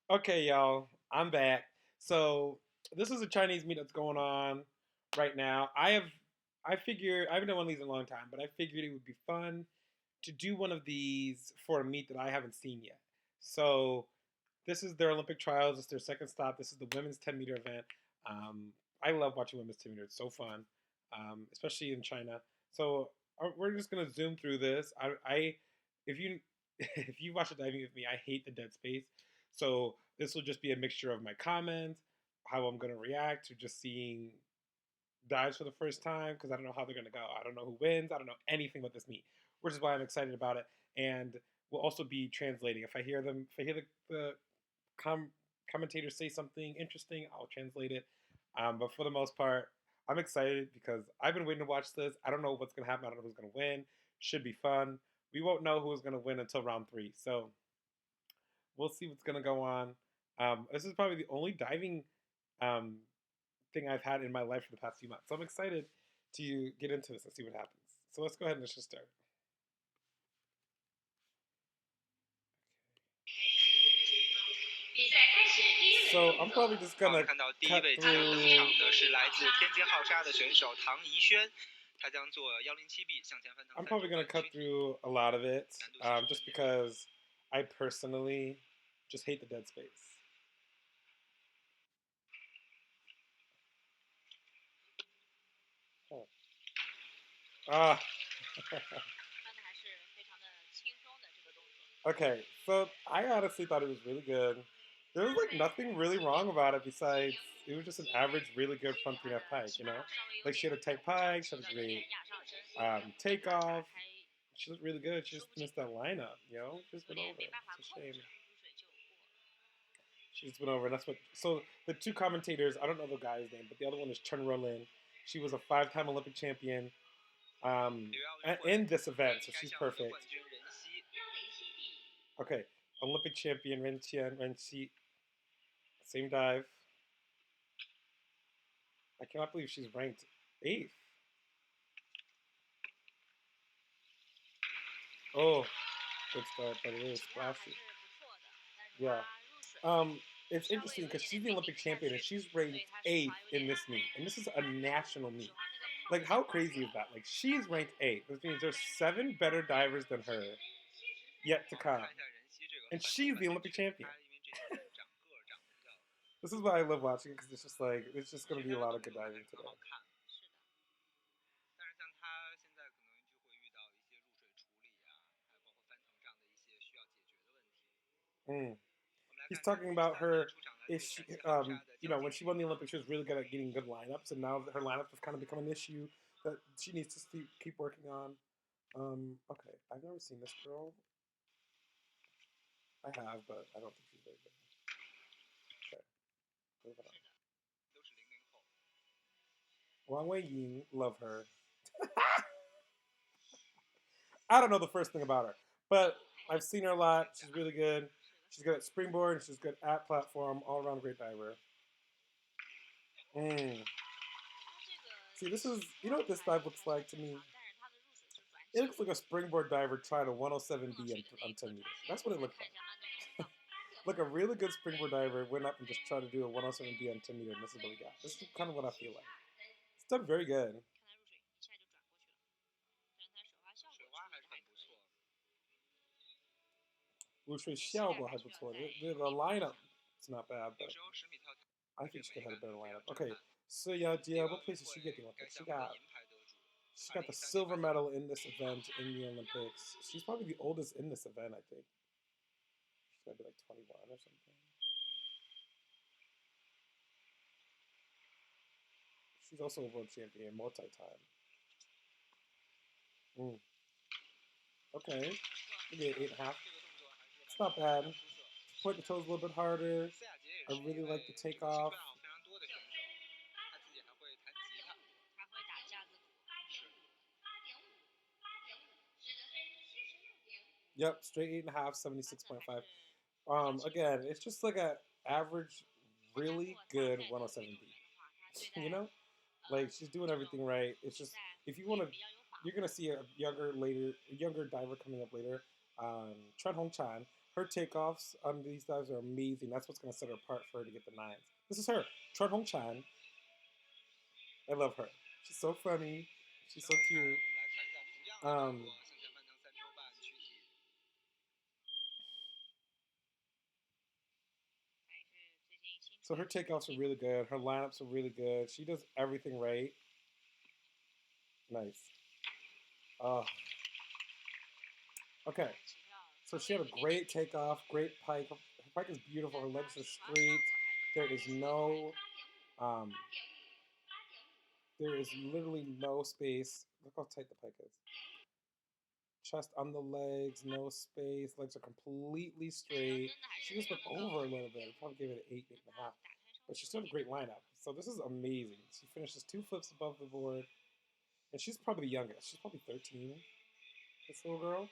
Okay, y'all, I'm back. So this is a Chinese meet that's going on right now. I figured I haven't done one of these in a long time, but I figured it would be fun to do one of these for a meet that I haven't seen yet. So this is their Olympic trials. It's their second stop. This is the women's 10-meter event. Um, I love watching women's 10 meter. It's so fun, especially in China. So we're just gonna zoom through this. If you if you watch the diving with me, I hate the dead space. So this will just be a mixture of my comments, how I'm gonna react to just seeing dives for the first time because I don't know how they're gonna go. I don't know who wins. I don't know anything about this meet, which is why I'm excited about it. And we'll also be translating. If I hear the com- commentators say something interesting, I'll translate it. But for the most part, I'm excited because I've been waiting to watch this. I don't know what's gonna happen. I don't know who's gonna win. Should be fun. We won't know who's gonna win until round three. So we'll see what's gonna go on. This is probably the only diving um, thing I've had in my life for the past few months. So I'm excited to get into this and see what happens. So let's go ahead and let's just start. So I'm probably just gonna cut through. I'm probably gonna cut through a lot of it, just because I personally just hate the dead space. Oh. Ah. Okay, so I honestly thought it was really good. There was like nothing really wrong about it besides it was just an average, really good front 3.5 pike, you know? Like she had a tight pike, she had a great takeoff. She looked really good. She just missed that lineup, you know? Just went over. It's a shame. She just went over. And that's what. So the two commentators, I don't know the guy's name, but the other one is Chen Rolin. She was a five-time Olympic champion in this event, so she's perfect. Okay, Olympic champion Ren Qian, Ren Xi, same dive. I cannot believe she's ranked eighth. Oh, good start, but it is splashy. Yeah. Um, it's interesting because she's the Olympic champion and she's ranked eighth in this meet, and this is a national meet. Like, how crazy is that? Like, she's ranked eighth. Which means there's seven better divers than her yet to come, and she's the Olympic champion. This is why I love watching it because it's just like it's just going to be a lot of good diving today. Mm. He's talking about her. If she, when she won the Olympics, she was really good at getting good lineups, and now her lineups have kind of become an issue that she needs to keep working on. Okay, I've never seen this girl. I have, but I don't think she's very good. Okay, moving on. Wang Wei Ying, love her. I don't know the first thing about her, but I've seen her a lot. She's really good. She's good at springboard. She's good at platform. All around great diver. Mm. See, this is what this dive looks like to me. It looks like a springboard diver tried a 107B on 10 meters. That's what it looked like. Like a really good springboard diver went up and just tried to do a 107B on 10 meters, and this is what he got. This is kind of what I feel like. It's done very good. 入水效果还不错，the lineup it's not bad, but I think she could have had a better lineup. Okay, so yeah, what place did she get the Olympics? She got the silver medal in this event in the Olympics. She's probably the oldest in this event, I think. She's maybe like 21 or something. She's also a world champion, multi-time. Mm. Okay, maybe 8.5. It's not bad. Point the toes a little bit harder. I really like the takeoff. Yep, straight 8.5, 76.5. Again, it's just like a average, really good 107B. You know, like she's doing everything right. It's just if you want to, you're gonna see a younger diver coming up later, Trent Hong Chan. Her takeoffs on these dives are amazing. That's what's going to set her apart for her to get the nines. This is her, Chun Hong Chan. I love her. She's so funny. She's so cute. So her takeoffs are really good. Her lineups are really good. She does everything right. Nice. Okay. So she had a great takeoff, great pike. Her pike is beautiful. Her legs are straight. There is no, there is literally no space. Look how tight the pike is. Chest on the legs, no space. Legs are completely straight. She just went over a little bit. I probably gave it an 8, 8.5. But she still had a great lineup. So this is amazing. She finishes 2 flips above the board. And she's probably the youngest. She's probably 13. This little girl.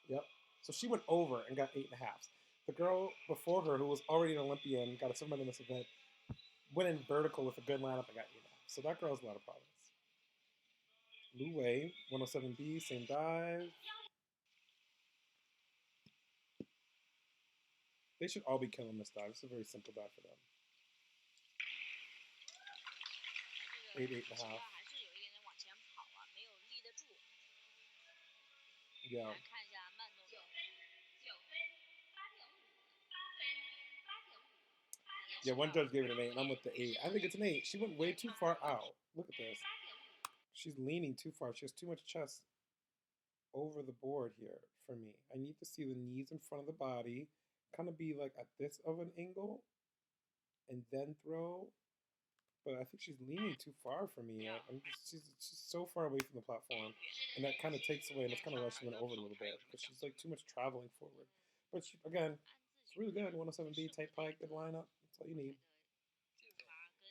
Yep. So she went over and got 8.5. The girl before her, who was already an Olympian, got a silver medal in this event, went in vertical with a good lineup and got 8.5. So that girl has a lot of problems. Lu Wei, 107B, same dive. They should all be killing this dive. It's a very simple dive for them. 8, 8.5. Yeah. Yeah, one judge gave it an 8, and I'm with the 8. I think it's an 8. She went way too far out. Look at this. She's leaning too far. She has too much chest over the board here for me. I need to see the knees in front of the body, kind of be like at this of an angle, and then throw. But I think she's leaning too far for me. She's so far away from the platform, and that kind of takes away, and it's kind of why she went over a little bit, because she's like too much traveling forward. But she, again, it's really good. 107B, tight pike, good lineup. That's all you need.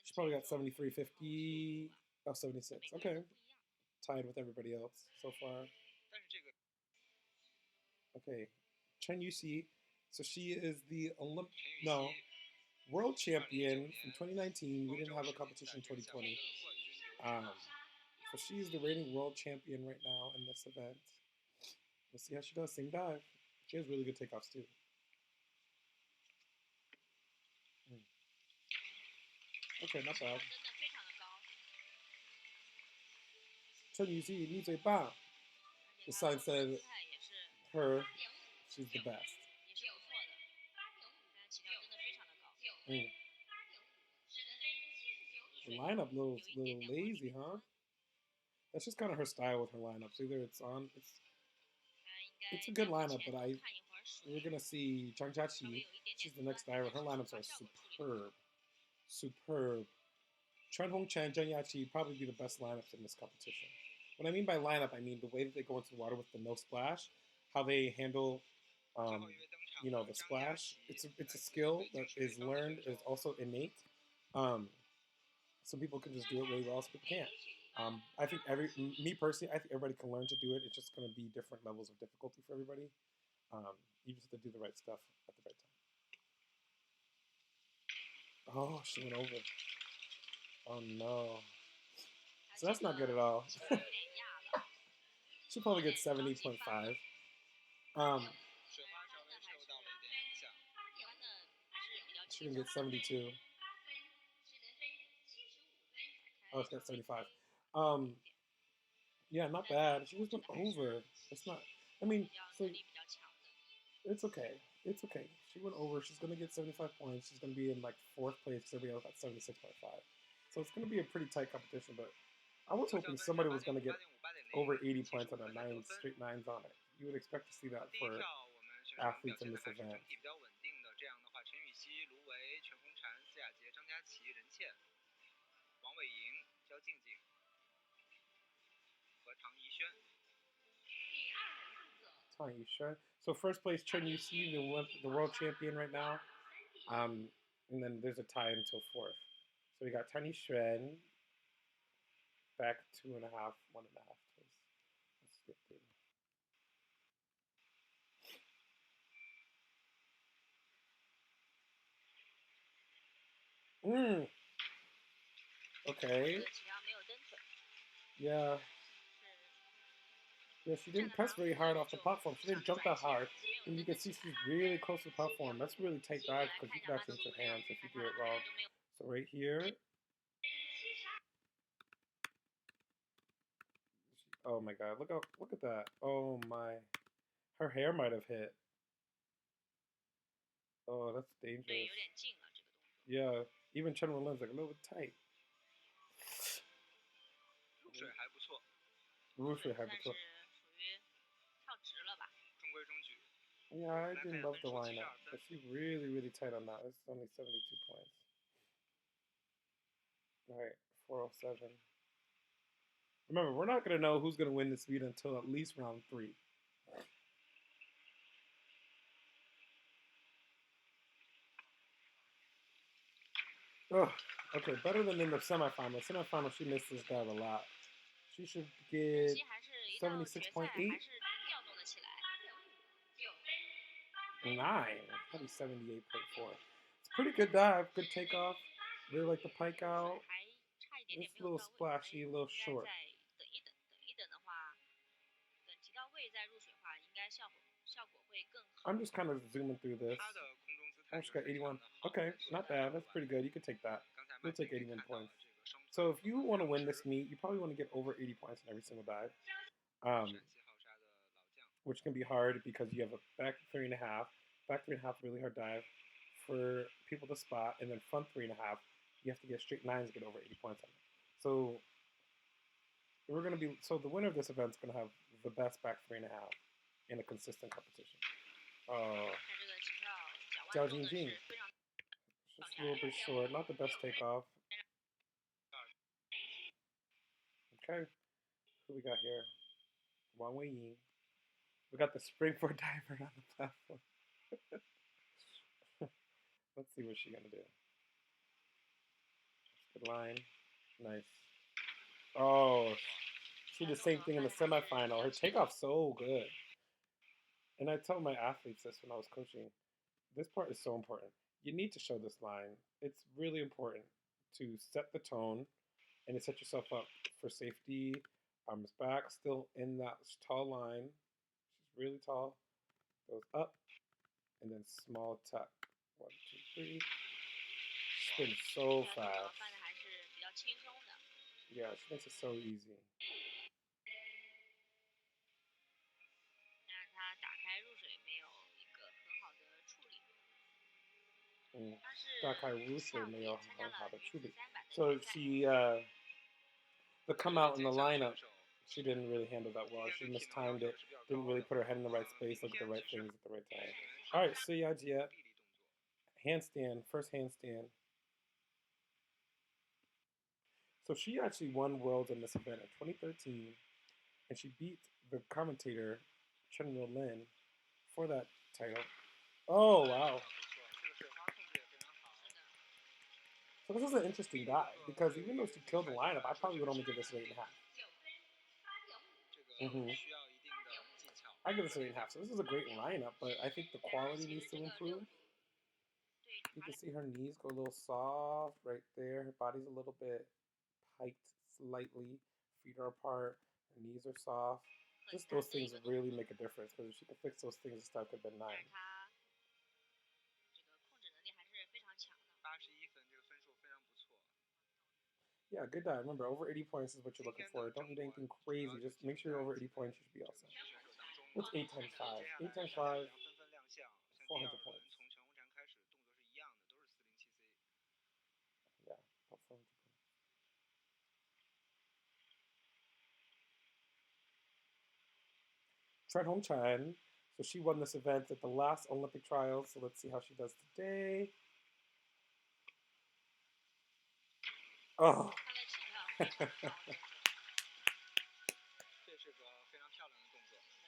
She probably got 73.50. Oh, 76. Okay. Tied with everybody else so far. Okay. Chen Yuxi. So she is the world champion from 2019. We didn't have a competition in 2020. So she is the reigning world champion right now in this event. We'll see how she does. Same dive. She has really good takeoffs too. Okay, not bad. Chen Yuxi, 你最棒. The sign said her, she's the best. The lineup little lazy, huh? That's just kind of her style with her lineups. Either it's a good lineup, but we're gonna see Zhang Jiaqi. She's the next diver. Her lineups are superb. Chen Hongchen, Zhang Jiaqi probably be the best lineups in this competition. What I mean by lineup, I mean the way that they go into the water with the no splash, how they handle, the splash. It's a skill that is learned, is also innate. Some people can just do it really well, some people can't. I think me personally, I think everybody can learn to do it. It's just going to be different levels of difficulty for everybody. You just have to do the right stuff at the right time. Oh, she went over. Oh no. So that's not good at all. She'll probably get 70.5. She can get 72. Oh, it's got 75. Yeah, not bad. She just went over. It's not. I mean, so it's okay. It's okay. She went over. She's gonna get 75 points. She's gonna be in like 4th place because everybody else got 76.5. So it's gonna be a pretty tight competition. But I was hoping somebody was gonna get over 80 points on a straight nines on it. You would expect to see that for athletes in this event. Tang Yixuan. So first place Chen Yuxi, the world champion right now. And then there's a tie until 4th. So we got Tang Yixuan back 2.5, 1.5. Let's skip through. Okay. Yeah. Yeah, she didn't press very hard off the platform. She didn't jump that hard. And you can see she's really close to the platform. That's really tight dive because you can actually hit your hands if you do it wrong. So right here. Oh my god, look at that. Oh my. Her hair might have hit. Oh, that's dangerous. Yeah, even Chen Wenlin's like a little bit tight. 入水还不错. Yeah, I didn't love the lineup, but she's really tight on that. It's only 72 points. All right, 407. Remember, we're not gonna know who's gonna win this meet until at least round 3. Oh, okay, better than in the semifinal. Semifinal, she missed this dive a lot. She should get 76.8. 9. Probably 78.4. It's a pretty good dive, good takeoff. Really like the pike out. It's a little splashy, a little short. I'm just kind of zooming through this. Oh, she got 81. Okay, not bad. That's pretty good. You could take that. You'll take 81 points. So if you want to win this meet, you probably want to get over 80 points in every single dive. Which can be hard because you have a back 3.5. Back 3.5, really hard dive for people to spot, and then front 3.5, you have to get straight 9s to get over 80 points on it. So the winner of this event is gonna have the best back 3.5 in a consistent competition. Zhao Jingjing. Just a little bit short, not the best takeoff. Okay, who we got here? Wang Weiying. We got the springboard diver on the platform. Let's see what she's gonna do. Good line. Nice. Oh, she did the same thing in the semifinal. Her takeoff's so good. And I tell my athletes this when I was coaching. This part is so important. You need to show this line. It's really important to set the tone and to set yourself up for safety. Arms back, still in that tall line. She's really tall. Goes up, and then small tuck. 1, 2, 3. Spins so fast. Yeah, she makes it so easy. So she, the come out in the lineup, she didn't really handle that well. She mistimed it, didn't really put her head in the right space, look at the right things at the right time. All right, so Jia, handstand, first handstand. So she actually won Worlds in this event in 2013, and she beat the commentator, Chen Lin, for that title. Oh, wow. So this is an interesting dive, because even though she killed the lineup, I probably would only give this an 8.5. Mm-hmm. I give this an 8.5. So this is a great lineup, but I think the quality needs to improve. You can see her knees go a little soft right there. Her body's a little bit piked slightly. Feet are apart. Her knees are soft. Just those things really make a difference, because if she could fix those things, this stuff could have been 9. Yeah, good dive. Remember, over 80 points is what you're looking for. Don't need anything crazy. Just make sure you're over 80 points. You should be all set. What's 8 times 5? 8 times 5, 400 points. Yeah, about 400 points. Tread Home Chan. So she won this event at the last Olympic trials. So let's see how she does today. Oh.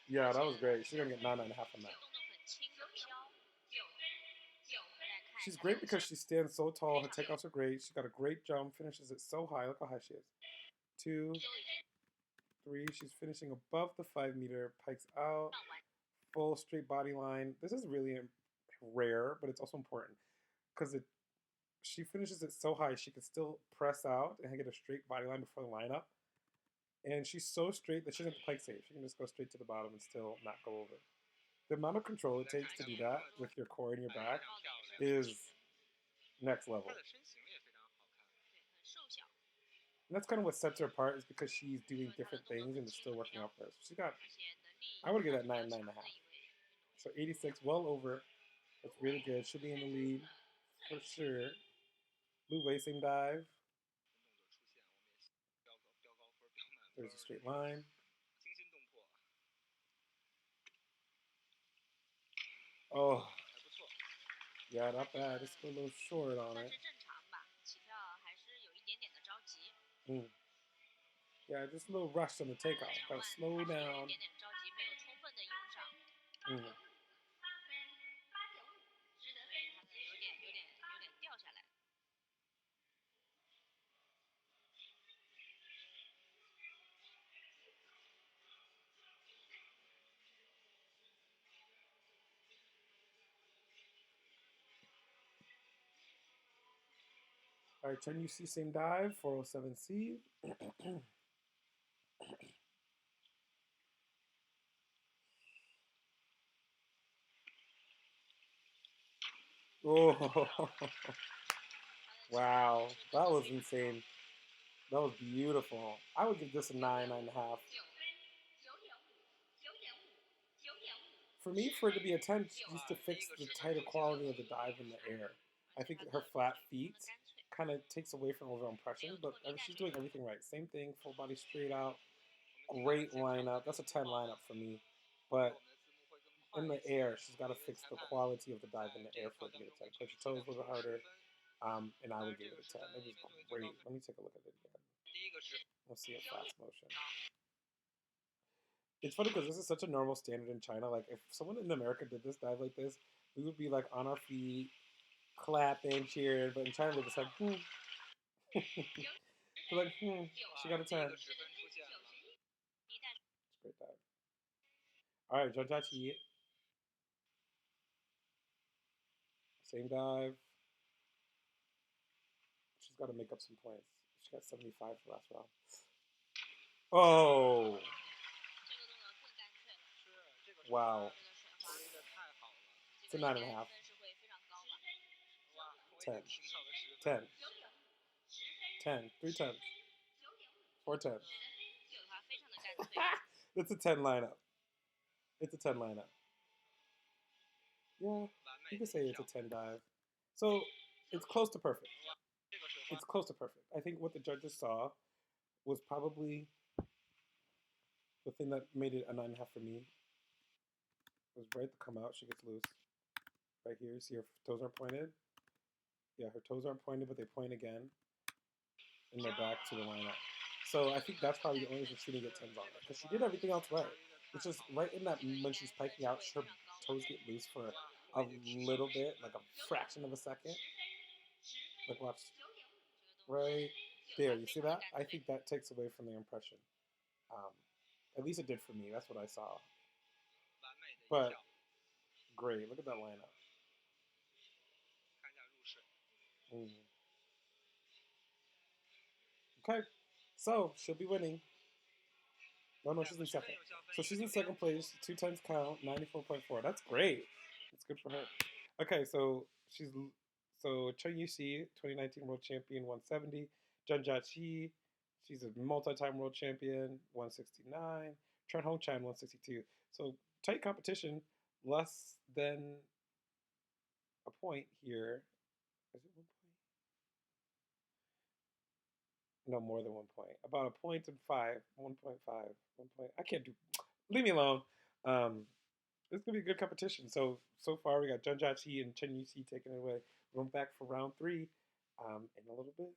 Yeah, that was great. She's going to get 9.5 on that. She's great because she stands so tall. Her takeoffs are great. She's got a great jump. Finishes it so high. Look how high she is. 2, 3. She's finishing above the 5-meter. Pikes out. Full straight body line. This is really rare, but it's also important because she finishes it so high she can still press out and get a straight body line before the lineup. And she's so straight that she doesn't have to pike save. She can just go straight to the bottom and still not go over. The amount of control it takes to do that with your core and your back is next level. And that's kind of what sets her apart, is because she's doing different things and it's still working out for her. So she got, I would give that 9, 9.5. So 86, well over. That's really good. She'll be in the lead for sure. Blue Wei, same dive. There's a straight line. Oh, yeah, not bad. Just go a little short on it. Mm. Yeah, just a little rush on the takeoff. Gotta slow down. Mm. All right, Chen UC, same dive, 407C. Oh, wow, that was insane. That was beautiful. I would give this a 9, 9.5. For me, for it to be a 10, she needs to fix the tighter quality of the dive in the air. I think her flat feet kind of takes away from overall impression, but she's doing everything right. Same thing, full body straight out. Great lineup. That's a 10 lineup for me. But in the air, she's got to fix the quality of the dive in the air for it to get a 10. Push your toes a little bit harder, and I would give it a 10. It was great. Let me take a look at it again. Let's see a fast motion. It's funny because this is such a normal standard in China. Like, if someone in America did this dive like this, we would be like on our feet, clapping, cheering. But in China, they're just like, they're like, she got a 10. It's a great dive. All right, Zhang Jiaqi, same dive. She's got to make up some points. She got 75 for last round. Oh, wow. It's a 9.5. 10. 10. 10. 3 10s. 4 10s. It's a 10 lineup. It's a 10 lineup. Yeah, you can say it's a 10 dive. So it's close to perfect. It's close to perfect. I think what the judges saw was probably the thing that made it a 9.5 for me. Was right to come out, she gets loose. Right here, see her toes aren't pointed. Yeah, her toes aren't pointed, but they point again. And they're back to the lineup. So I think that's probably the only reason she didn't get 10s on it. Because she did everything else right. It's just right in that, when she's piking out, her toes get loose for a little bit, like a fraction of a second. Like, watch. Right there, you see that? I think that takes away from the impression. Um, at least it did for me. That's what I saw. But great, look at that lineup. Mm. Okay, so she'll be winning. No, no, she's in second. So she's in second place. 2 times count, 94.4. That's great. That's good for her. Okay, so Chen Yuxi, 2019 world champion, 170. Zhang Jiaqi, she's a multi-time world champion, 169. Chen Hongchan, 162. So tight competition, less than a point here. Is it 1 point? No, more than 1 point. About a point and 5, 1.5, 1 point. I can't do. Leave me alone. Um, it's gonna be a good competition. So far we got Zhang Jiaqi and Chen Yuxi taking it away. We're back for round 3 in a little bit.